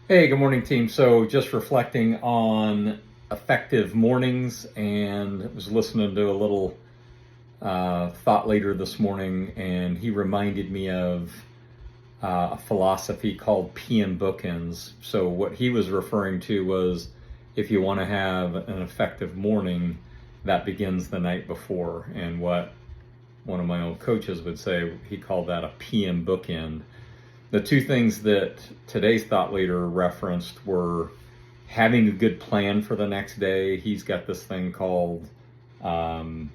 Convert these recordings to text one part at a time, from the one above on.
Hey, good morning, team. So, just reflecting on effective mornings, and was listening to a little thought leader this morning, and he reminded me of a philosophy called PM bookends. So, what he was referring to was if you want to have an effective morning, that begins the night before. And what one of my old coaches would say, he called that a PM bookend. The two things that today's thought leader referenced were having a good plan for the next day. He's got this thing called the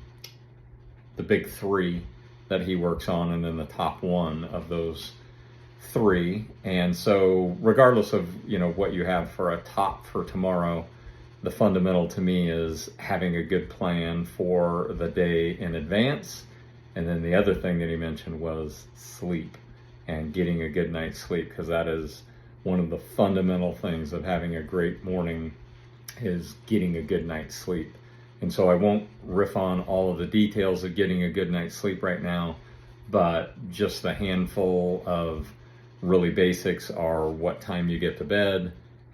big three that he works on, and then the top one of those three. And so, regardless of what you have for a top for tomorrow, the fundamental to me is having a good plan for the day in advance. And then the other thing that he mentioned was sleep and getting a good night's sleep, because that is one of the fundamental things of having a great morning is getting a good night's sleep. And so I won't riff on all of the details of getting a good night's sleep right now, but just a handful of really basics are what time you get to bed,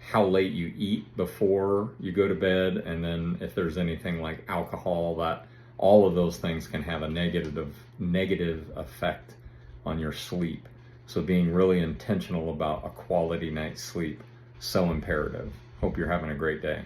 how late you eat before you go to bed, and then if there's anything like alcohol, that all of those things can have a negative effect on your sleep. So being really intentional about a quality night's sleep, so imperative. Hope you're having a great day.